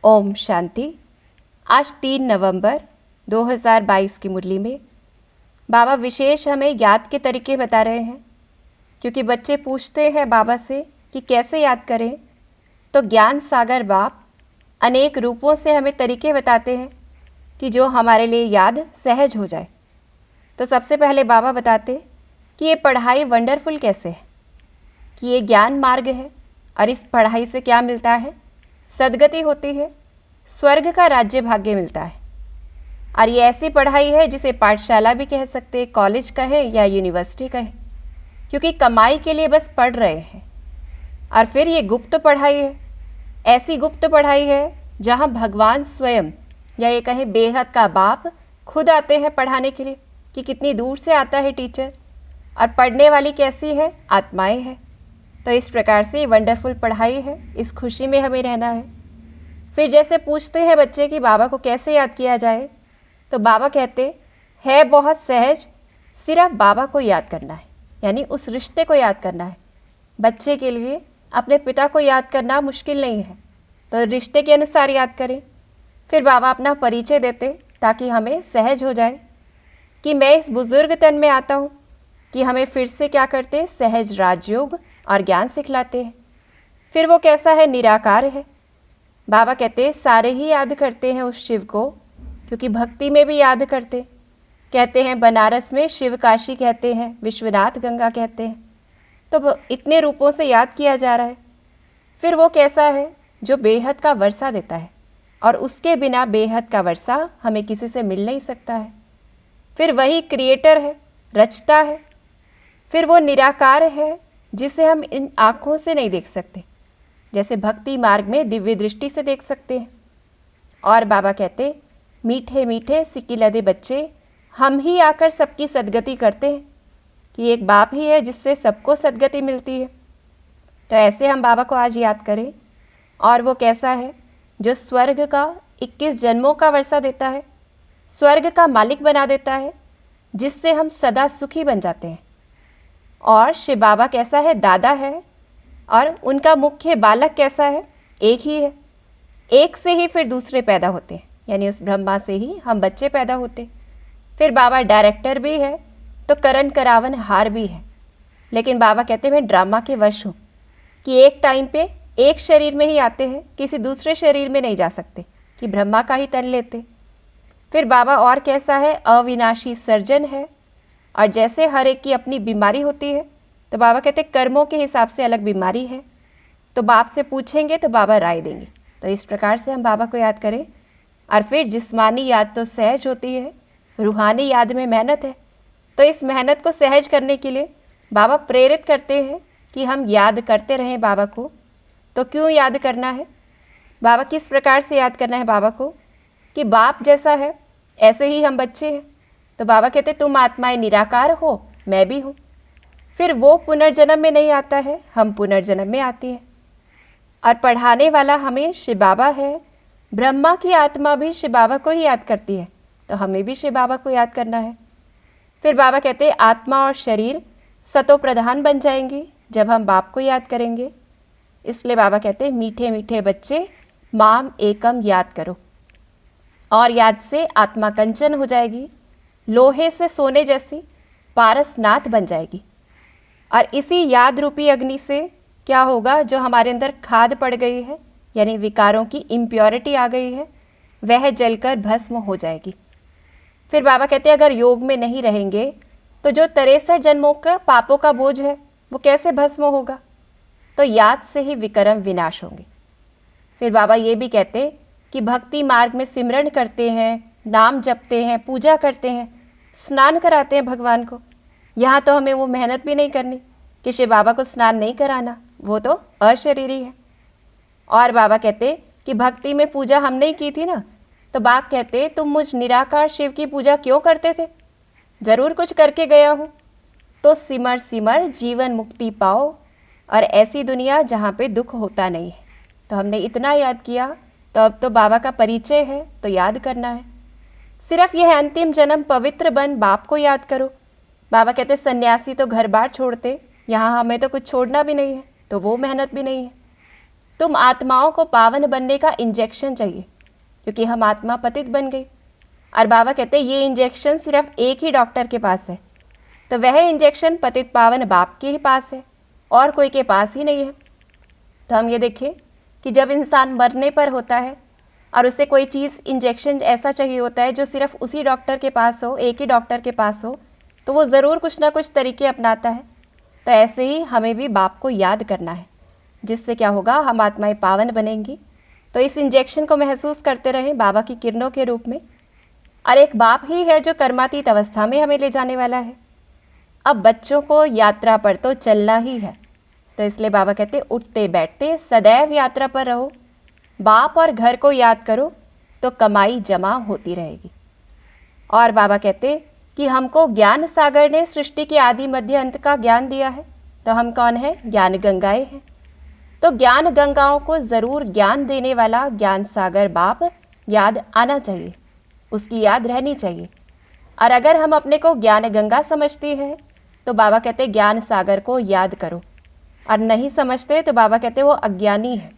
ओम शांति। आज 3 नवंबर 2022 की मुरली में बाबा विशेष हमें याद के तरीके बता रहे हैं, क्योंकि बच्चे पूछते हैं बाबा से कि कैसे याद करें। तो ज्ञान सागर बाप अनेक रूपों से हमें तरीके बताते हैं कि जो हमारे लिए याद सहज हो जाए। तो सबसे पहले बाबा बताते कि ये पढ़ाई वंडरफुल कैसे है, कि ये ज्ञान मार्ग है और इस पढ़ाई से क्या मिलता है, सदगति होती है, स्वर्ग का राज्य भाग्य मिलता है। और ये ऐसी पढ़ाई है जिसे पाठशाला भी कह सकते हैं, कॉलेज कहे या यूनिवर्सिटी कहे, क्योंकि कमाई के लिए बस पढ़ रहे हैं। और फिर ये गुप्त पढ़ाई है, ऐसी गुप्त पढ़ाई है जहाँ भगवान स्वयं या ये कहें बेहद का बाप खुद आते हैं पढ़ाने के लिए, कि कितनी दूर से आता है टीचर। और पढ़ने वाली कैसी है, आत्माएं हैं। तो इस प्रकार से ये वंडरफुल पढ़ाई है, इस खुशी में हमें रहना है। फिर जैसे पूछते हैं बच्चे कि बाबा को कैसे याद किया जाए, तो बाबा कहते है बहुत सहज, सिर्फ बाबा को याद करना है, यानी उस रिश्ते को याद करना है। बच्चे के लिए अपने पिता को याद करना मुश्किल नहीं है, तो रिश्ते के अनुसार याद करें। फिर बाबा अपना परिचय देते ताकि हमें सहज हो जाए कि मैं इस बुजुर्ग तन में आता हूँ, कि हमें फिर से क्या करते, सहज राजयोग और ज्ञान सिखलाते हैं। फिर वो कैसा है, निराकार है। बाबा कहते सारे ही याद करते हैं उस शिव को, क्योंकि भक्ति में भी याद करते। कहते हैं बनारस में शिव काशी कहते हैं, विश्वनाथ गंगा कहते हैं। तो इतने रूपों से याद किया जा रहा है। फिर वो कैसा है, जो बेहद का वर्षा देता है, और उसके बिना बेहद का वर्षा हमें किसी से मिल नहीं सकता है। फिर वही क्रिएटर है, रचता है। फिर वो निराकार है जिसे हम इन आँखों से नहीं देख सकते, जैसे भक्ति मार्ग में दिव्य दृष्टि से देख सकते हैं। और बाबा कहते मीठे मीठे सिकिलदे बच्चे, हम ही आकर सबकी सदगति करते हैं, कि एक बाप ही है जिससे सबको सदगति मिलती है। तो ऐसे हम बाबा को आज याद करें। और वो कैसा है, जो स्वर्ग का 21 जन्मों का वर्षा देता है, स्वर्ग का मालिक बना देता है, जिससे हम सदा सुखी बन जाते हैं। और शिव बाबा कैसा है, दादा है। और उनका मुख्य बालक कैसा है, एक ही है। एक से ही फिर दूसरे पैदा होते हैं, यानी उस ब्रह्मा से ही हम बच्चे पैदा होते। फिर बाबा डायरेक्टर भी है, तो करण करावन हार भी है। लेकिन बाबा कहते हैं मैं ड्रामा के वश हूँ, कि एक टाइम पे एक शरीर में ही आते हैं, किसी दूसरे शरीर में नहीं जा सकते, कि ब्रह्मा का ही तन लेते। फिर बाबा और कैसा है, अविनाशी सर्जन है। और जैसे हर एक की अपनी बीमारी होती है, तो बाबा कहते कर्मों के हिसाब से अलग बीमारी है, तो बाप से पूछेंगे तो बाबा राय देंगे। तो इस प्रकार से हम बाबा को याद करें। और फिर जिस्मानी याद तो सहज होती है, रूहानी याद में मेहनत है। तो इस मेहनत को सहज करने के लिए बाबा प्रेरित करते हैं कि हम याद करते रहें बाबा को। तो क्यों याद करना है, बाबा किस प्रकार से याद करना है बाबा को, कि बाप जैसा है ऐसे ही हम बच्चे हैं। तो बाबा कहते तुम आत्माएं निराकार हो, मैं भी हूँ। फिर वो पुनर्जन्म में नहीं आता है, हम पुनर्जन्म में आती हैं। और पढ़ाने वाला हमें शिव बाबा है। ब्रह्मा की आत्मा भी शिव बाबा को ही याद करती है, तो हमें भी शिव बाबा को याद करना है। फिर बाबा कहते हैं आत्मा और शरीर सतो प्रधान बन जाएंगी जब हम बाप को याद करेंगे। इसलिए बाबा कहते हैं मीठे मीठे बच्चे, माम एकम याद करो। और याद से आत्मा कंचन हो जाएगी, लोहे से सोने जैसी पारसनाथ बन जाएगी। और इसी याद रूपी अग्नि से क्या होगा, जो हमारे अंदर खाद पड़ गई है, यानी विकारों की इम्प्योरिटी आ गई है, वह जलकर भस्म हो जाएगी। फिर बाबा कहते हैं अगर योग में नहीं रहेंगे तो जो 63 जन्मों का पापों का बोझ है वो कैसे भस्म होगा। तो याद से ही विक्रम विनाश होंगे। फिर बाबा ये भी कहते कि भक्ति मार्ग में सिमरन करते हैं, नाम जपते हैं, पूजा करते हैं, स्नान कराते हैं भगवान को। यहाँ तो हमें वो मेहनत भी नहीं करनी कि शिव बाबा को स्नान नहीं कराना, वो तो अशरीरी है। और बाबा कहते कि भक्ति में पूजा हम नहीं की थी ना, तो बाप कहते तुम मुझ निराकार शिव की पूजा क्यों करते थे, ज़रूर कुछ करके गया हूँ। तो सिमर सिमर जीवन मुक्ति पाओ, और ऐसी दुनिया जहाँ पे दुख होता नहीं है। तो हमने इतना याद किया, तो अब तो बाबा का परिचय है, तो याद करना है। सिर्फ यह अंतिम जन्म पवित्र बन बाप को याद करो। बाबा कहते सन्यासी तो घर बार छोड़ते, यहाँ हमें तो कुछ छोड़ना भी नहीं है, तो वो मेहनत भी नहीं है। तुम आत्माओं को पावन बनने का इंजेक्शन चाहिए, क्योंकि हम आत्मा पतित बन गई। और बाबा कहते हैं ये इंजेक्शन सिर्फ एक ही डॉक्टर के पास है, तो वह इंजेक्शन पतित पावन बाप के ही पास है, और कोई के पास ही नहीं है। तो हम ये देखें कि जब इंसान मरने पर होता है और उसे कोई चीज़ इंजेक्शन ऐसा चाहिए होता है जो सिर्फ उसी डॉक्टर के पास हो, एक ही डॉक्टर के पास हो, तो वो ज़रूर कुछ ना कुछ तरीके अपनाता है। तो ऐसे ही हमें भी बाप को याद करना है, जिससे क्या होगा, हम आत्माएं पावन बनेंगी। तो इस इंजेक्शन को महसूस करते रहें बाबा की किरणों के रूप में। और एक बाप ही है जो कर्मातीत अवस्था में हमें ले जाने वाला है। अब बच्चों को यात्रा पर तो चलना ही है, तो इसलिए बाबा कहते उठते बैठते सदैव यात्रा पर रहो, बाप और घर को याद करो, तो कमाई जमा होती रहेगी। और बाबा कहते कि हमको ज्ञान सागर ने सृष्टि के आदि मध्य अंत का ज्ञान दिया है, तो हम कौन हैं, ज्ञान गंगाएं हैं। तो ज्ञान गंगाओं को ज़रूर ज्ञान देने वाला ज्ञान सागर बाप याद आना चाहिए, उसकी याद रहनी चाहिए। और अगर हम अपने को ज्ञान गंगा समझते हैं तो बाबा कहते ज्ञान सागर को याद करो, और नहीं समझते तो बाबा कहते वो अज्ञानी है।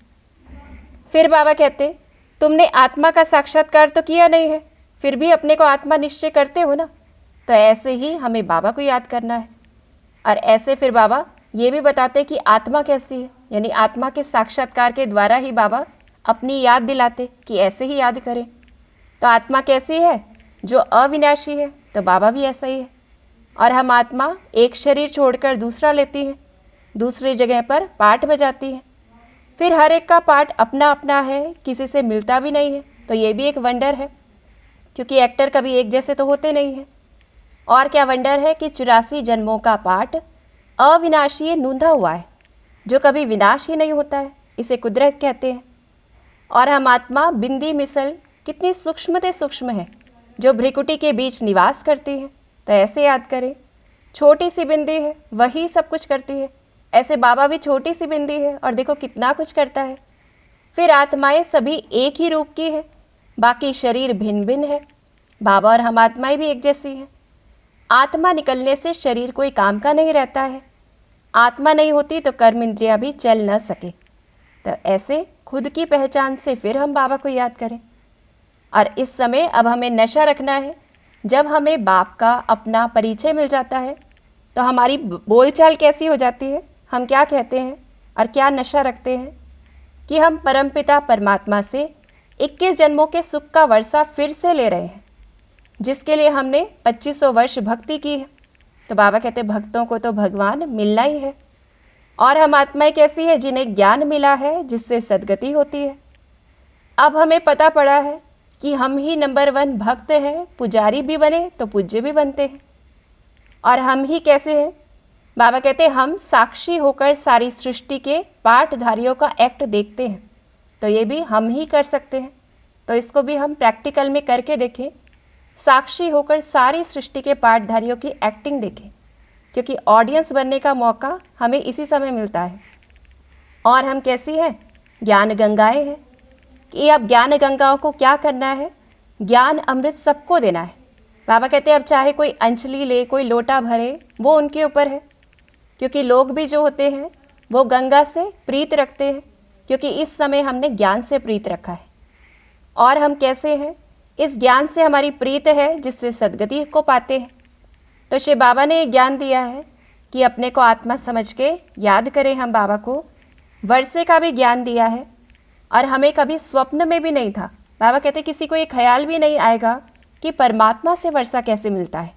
फिर बाबा कहते तुमने आत्मा का साक्षात्कार तो किया नहीं है, फिर भी अपने को आत्मा निश्चय करते हो ना। तो ऐसे ही हमें बाबा को याद करना है। और ऐसे फिर बाबा ये भी बताते कि आत्मा कैसी है, यानी आत्मा के साक्षात्कार के द्वारा ही बाबा अपनी याद दिलाते कि ऐसे ही याद करें। तो आत्मा कैसी है, जो अविनाशी है, तो बाबा भी ऐसा ही है। और हम आत्मा एक शरीर छोड़कर दूसरा लेती हैं, दूसरी जगह पर पार्ट बजाती है, फिर हर एक का पार्ट अपना अपना है, किसी से मिलता भी नहीं है। तो ये भी एक वंडर है, क्योंकि एक्टर कभी एक जैसे तो होते नहीं हैं। और क्या वंडर है कि 84 जन्मों का पार्ट अविनाशी नूंधा हुआ है, जो कभी विनाश ही नहीं होता है, इसे कुदरत कहते हैं। और हम आत्मा बिंदी मिसल कितनी सूक्ष्म से सूक्ष्म है, जो भ्रिकुटी के बीच निवास करती है। तो ऐसे याद करें, छोटी सी बिंदी है, वही सब कुछ करती है। ऐसे बाबा भी छोटी सी बिंदी है और देखो कितना कुछ करता है। फिर आत्माएं सभी एक ही रूप की है, बाकी शरीर भिन्न भिन्न है। बाबा और हम आत्माएं भी एक जैसी हैं। आत्मा निकलने से शरीर कोई काम का नहीं रहता है। आत्मा नहीं होती तो कर्म इंद्रियां भी चल न सके। तो ऐसे खुद की पहचान से फिर हम बाबा को याद करें। और इस समय अब हमें नशा रखना है। जब हमें बाप का अपना परिचय मिल जाता है तो हमारी बोलचाल कैसी हो जाती है, हम क्या कहते हैं और क्या नशा रखते हैं कि हम परमपिता परमात्मा से 21 जन्मों के सुख का वर्षा फिर से ले रहे हैं, जिसके लिए हमने 2500 वर्ष भक्ति की है। तो बाबा कहते भक्तों को तो भगवान मिलना ही है। और हम आत्माएं कैसी है, जिन्हें ज्ञान मिला है, जिससे सद्गति होती है। अब हमें पता पड़ा है कि हम ही नंबर 1 भक्त हैं, पुजारी भी बने तो पूज्य भी बनते हैं। और हम ही कैसे हैं, बाबा कहते हम साक्षी होकर सारी सृष्टि के पाठधारियों का एक्ट देखते हैं। तो ये भी हम ही कर सकते हैं। तो इसको भी हम प्रैक्टिकल में करके देखें, साक्षी होकर सारी सृष्टि के पाठधारियों की एक्टिंग देखें, क्योंकि ऑडियंस बनने का मौका हमें इसी समय मिलता है। और हम कैसी हैं, ज्ञान गंगाएं हैं कि अब ज्ञान गंगाओं को क्या करना है, ज्ञान अमृत सबको देना है। बाबा कहते हैं अब चाहे कोई अंजलि ले, कोई लोटा भरे, वो उनके ऊपर है, क्योंकि लोग भी जो होते हैं वो गंगा से प्रीत रखते हैं, क्योंकि इस समय हमने ज्ञान से प्रीत रखा है। और हम कैसे हैं, इस ज्ञान से हमारी प्रीत है, जिससे सद्गति को पाते हैं। तो श्री बाबा ने ज्ञान दिया है कि अपने को आत्मा समझ के याद करें हम बाबा को। वर्षे का भी ज्ञान दिया है, और हमें कभी स्वप्न में भी नहीं था। बाबा कहते किसी को ये ख्याल भी नहीं आएगा कि परमात्मा से वर्षा कैसे मिलता है।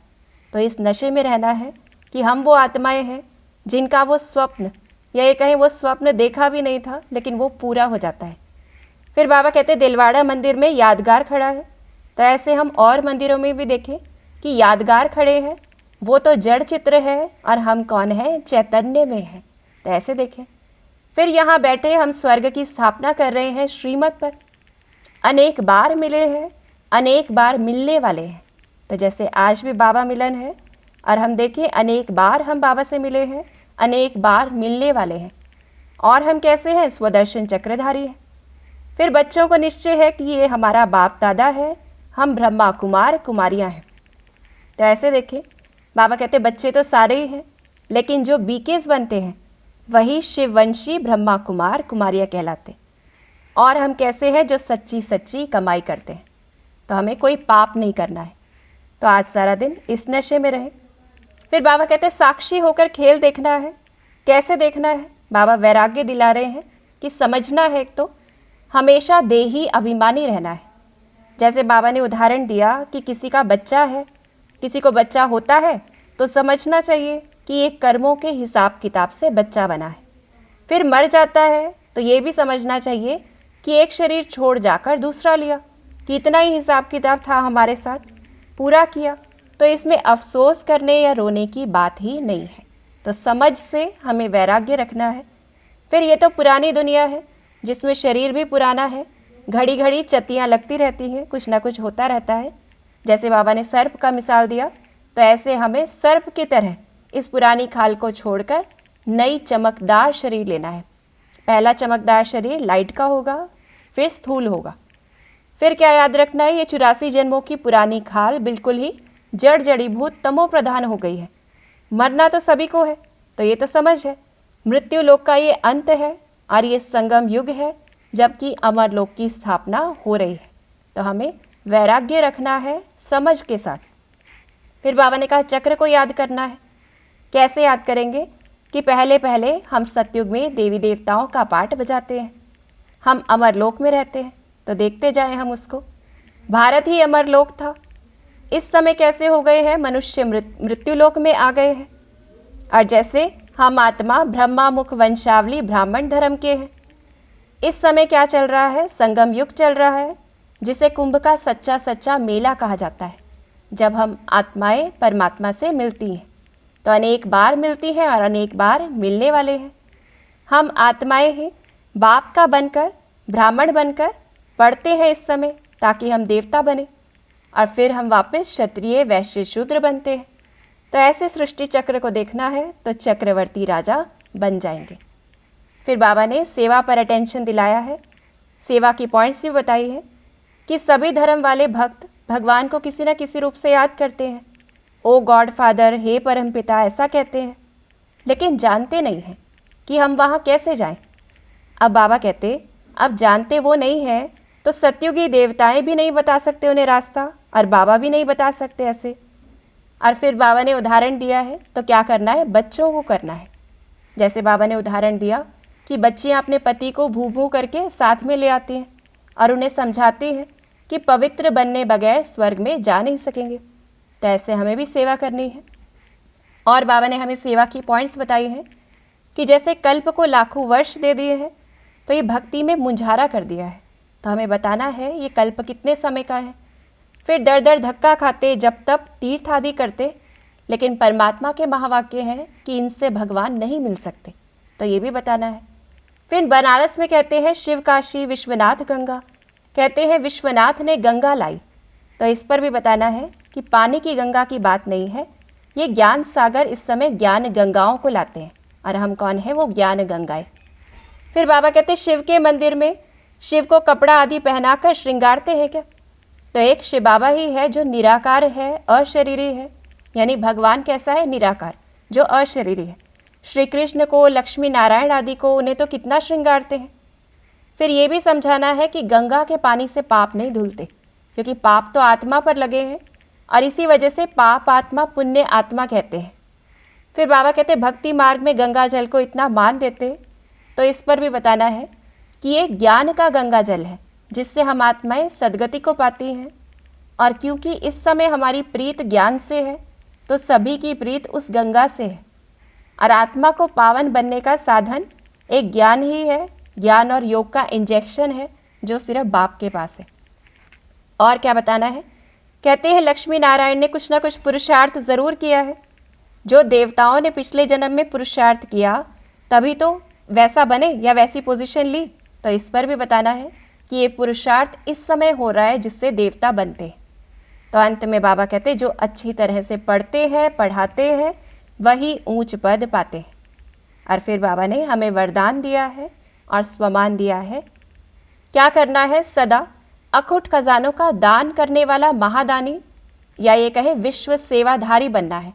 तो इस नशे में रहना है कि हम वो आत्माएं हैं जिनका वो स्वप्न, या ये कहें वो स्वप्न देखा भी नहीं था, लेकिन वो पूरा हो जाता है। फिर बाबा कहते दिलवाड़ा मंदिर में यादगार खड़ा है। तो ऐसे हम और मंदिरों में भी देखें कि यादगार खड़े हैं, वो तो जड़ चित्र है और हम कौन हैं, चैतन्य में हैं। तो ऐसे देखें। फिर यहाँ बैठे हम स्वर्ग की स्थापना कर रहे हैं श्रीमत पर। अनेक बार मिले हैं, अनेक बार मिलने वाले हैं। तो जैसे आज भी बाबा मिलन है, और हम देखें अनेक बार हम बाबा से मिले हैं, अनेक बार मिलने वाले हैं। और हम कैसे हैं, स्वदर्शन चक्रधारी हैं। फिर बच्चों को निश्चय है कि ये हमारा बाप दादा है, हम ब्रह्मा कुमार कुमारियाँ हैं। तो ऐसे देखें, बाबा कहते बच्चे तो सारे ही हैं, लेकिन जो बीकेस बनते हैं वही शिववंशी ब्रह्मा कुमार कुमारियाँ कहलाते। और हम कैसे हैं जो सच्ची सच्ची कमाई करते हैं, तो हमें कोई पाप नहीं करना है। तो आज सारा दिन इस नशे में रहें। फिर बाबा कहते हैं साक्षी होकर खेल देखना है। कैसे देखना है? बाबा वैराग्य दिला रहे हैं कि समझना है एक तो हमेशा देही अभिमानी रहना है। जैसे बाबा ने उदाहरण दिया कि किसी का बच्चा है, किसी को बच्चा होता है तो समझना चाहिए कि एक कर्मों के हिसाब किताब से बच्चा बना है। फिर मर जाता है तो ये भी समझना चाहिए कि एक शरीर छोड़ जाकर दूसरा लिया, कितना ही हिसाब किताब था हमारे साथ, पूरा किया। तो इसमें अफसोस करने या रोने की बात ही नहीं है। तो समझ से हमें वैराग्य रखना है। फिर ये तो पुरानी दुनिया है जिसमें शरीर भी पुराना है, घड़ी घड़ी चतियाँ लगती रहती हैं, कुछ ना कुछ होता रहता है। जैसे बाबा ने सर्प का मिसाल दिया, तो ऐसे हमें सर्प की तरह इस पुरानी खाल को छोड़कर नई चमकदार शरीर लेना है। पहला चमकदार शरीर लाइट का होगा, फिर स्थूल होगा। फिर क्या याद रखना है? ये 84 जन्मों की पुरानी खाल बिल्कुल ही जड़ जड़ीभूत तमो प्रधान हो गई है। मरना तो सभी को है, तो ये तो समझ है मृत्यु लोक का ये अंत है और ये संगम युग है, जबकि अमर लोक की स्थापना हो रही है। तो हमें वैराग्य रखना है समझ के साथ। फिर बाबा ने कहा चक्र को याद करना है। कैसे याद करेंगे? कि पहले पहले हम सतयुग में देवी देवताओं का पाठ बजाते हैं, हम अमर लोक में रहते हैं, तो देखते जाएं हम उसको। भारत ही अमर लोक था, इस समय कैसे हो गए हैं मनुष्य मृत्यु लोक में आ गए हैं। और जैसे हम आत्मा ब्रह्मा मुख वंशावली ब्राह्मण धर्म के हैं। इस समय क्या चल रहा है? संगम युग चल रहा है, जिसे कुंभ का सच्चा सच्चा मेला कहा जाता है। जब हम आत्माएं परमात्मा से मिलती हैं, तो अनेक बार मिलती हैं और अनेक बार मिलने वाले हैं। हम आत्माएं ही बाप का बनकर ब्राह्मण बनकर पढ़ते हैं इस समय, ताकि हम देवता बने और फिर हम वापस क्षत्रिय वैश्य शूद्र बनते हैं। तो ऐसे सृष्टि चक्र को देखना है तो चक्रवर्ती राजा बन जाएंगे। फिर बाबा ने सेवा पर अटेंशन दिलाया है, सेवा की पॉइंट्स भी बताई है कि सभी धर्म वाले भक्त भगवान को किसी न किसी रूप से याद करते हैं। ओ गॉड फादर, हे परम पिता, ऐसा कहते हैं, लेकिन जानते नहीं हैं कि हम वहाँ कैसे जाएं। अब बाबा कहते अब जानते वो नहीं हैं तो सतयुगी देवताएं भी नहीं बता सकते उन्हें रास्ता, और बाबा भी नहीं बता सकते ऐसे। और फिर बाबा ने उदाहरण दिया है, तो क्या करना है? बच्चों को करना है। जैसे बाबा ने उदाहरण दिया कि बच्चियाँ अपने पति को भू भू करके साथ में ले आती हैं और उन्हें समझाती हैं कि पवित्र बनने बगैर स्वर्ग में जा नहीं सकेंगे। तो ऐसे हमें भी सेवा करनी है। और बाबा ने हमें सेवा की पॉइंट्स बताई हैं कि जैसे कल्प को लाखों वर्ष दे दिए हैं, तो ये भक्ति में मुंझारा कर दिया है। तो हमें बताना है ये कल्प कितने समय का है। फिर दर दर धक्का खाते जब तब तीर्थ आदि करते, लेकिन परमात्मा के महावाक्य हैं कि इनसे भगवान नहीं मिल सकते, तो ये भी बताना है। फिर बनारस में कहते हैं शिव काशी विश्वनाथ गंगा, कहते हैं विश्वनाथ ने गंगा लाई, तो इस पर भी बताना है कि पानी की गंगा की बात नहीं है, ये ज्ञान सागर इस समय ज्ञान गंगाओं को लाते हैं, और हम कौन हैं? वो ज्ञान गंगाएं। फिर बाबा कहते हैं शिव के मंदिर में शिव को कपड़ा आदि पहनाकर श्रृंगारते हैं क्या? तो एक शिव बाबा ही है जो निराकार है, अशरीरी है। यानी भगवान कैसा है? निराकार, जो अशरीरी है। श्री कृष्ण को, लक्ष्मी नारायण आदि को, उन्हें तो कितना श्रृंगारते हैं। फिर ये भी समझाना है कि गंगा के पानी से पाप नहीं धुलते, क्योंकि पाप तो आत्मा पर लगे हैं, और इसी वजह से पाप आत्मा पुण्य आत्मा कहते हैं। फिर बाबा कहते भक्ति मार्ग में गंगा जल को इतना मान देते, तो इस पर भी बताना है कि ये ज्ञान का गंगा जल है, जिससे हम आत्माएं सदगति को पाती हैं। और क्योंकि इस समय हमारी प्रीत ज्ञान से है, तो सभी की प्रीत उस गंगा से है। और आत्मा को पावन बनने का साधन एक ज्ञान ही है, ज्ञान और योग का इंजेक्शन है, जो सिर्फ बाप के पास है। और क्या बताना है? कहते हैं लक्ष्मी नारायण ने कुछ ना कुछ पुरुषार्थ ज़रूर किया है। जो देवताओं ने पिछले जन्म में पुरुषार्थ किया, तभी तो वैसा बने या वैसी पोजीशन ली। तो इस पर भी बताना है कि ये पुरुषार्थ इस समय हो रहा है जिससे देवता बनते हैं। तो अंत में बाबा कहते जो अच्छी तरह से पढ़ते हैं, पढ़ाते हैं, वही ऊंच पद पाते हैं। और फिर बाबा ने हमें वरदान दिया है और स्वमान दिया है। क्या करना है? सदा अखुट खजानों का दान करने वाला महादानी, या ये कहे विश्व सेवाधारी बनना है।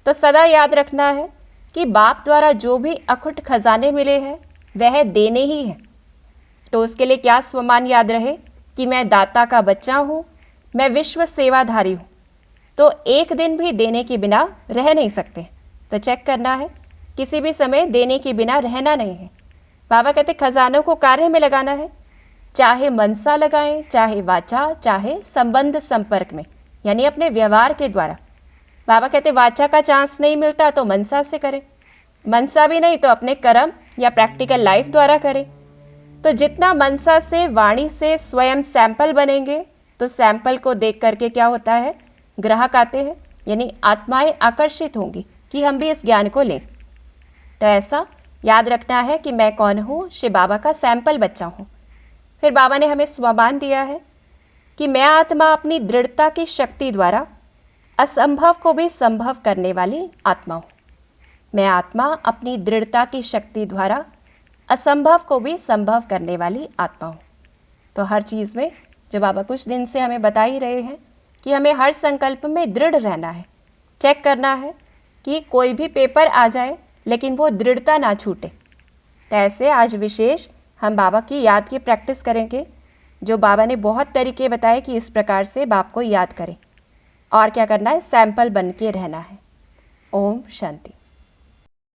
तो सदा याद रखना है कि बाप द्वारा जो भी अखुट खजाने मिले हैं वह देने ही हैं। तो उसके लिए क्या स्वमान याद रहे कि मैं दाता का बच्चा हूँ, मैं विश्व सेवाधारी हूँ, तो एक दिन भी देने के बिना रह नहीं सकते। तो चेक करना है, किसी भी समय देने के बिना रहना नहीं है। बाबा कहते खजानों को कार्य में लगाना है, चाहे मनसा लगाएं, चाहे वाचा, चाहे संबंध संपर्क में, यानी अपने व्यवहार के द्वारा। बाबा कहते वाचा का चांस नहीं मिलता तो मनसा से करें, मनसा भी नहीं तो अपने कर्म या प्रैक्टिकल लाइफ द्वारा करें। तो जितना मनसा से, वाणी से स्वयं सैंपल बनेंगे तो सैंपल को देख करके क्या होता है, ग्राहक आते हैं, यानी आत्माएं आकर्षित होंगी कि हम भी इस ज्ञान को लें। तो ऐसा याद रखना है कि मैं कौन हूँ, शिव बाबा का सैंपल बच्चा हूँ। फिर बाबा ने हमें स्वमान दिया है कि मैं आत्मा अपनी दृढ़ता की शक्ति द्वारा असंभव को भी संभव करने वाली आत्मा हूँ। मैं आत्मा अपनी दृढ़ता की शक्ति द्वारा असंभव को भी संभव करने वाली आत्मा हूँ। तो हर चीज़ में जो बाबा कुछ दिन से हमें बता ही रहे हैं कि हमें हर संकल्प में दृढ़ रहना है, चेक करना है कि कोई भी पेपर आ जाए लेकिन वो दृढ़ता ना छूटे। तो ऐसे आज विशेष हम बाबा की याद की प्रैक्टिस करेंगे, जो बाबा ने बहुत तरीके बताए कि इस प्रकार से बाप को याद करें और क्या करना है, सैंपल बन के रहना है। ओम शांति।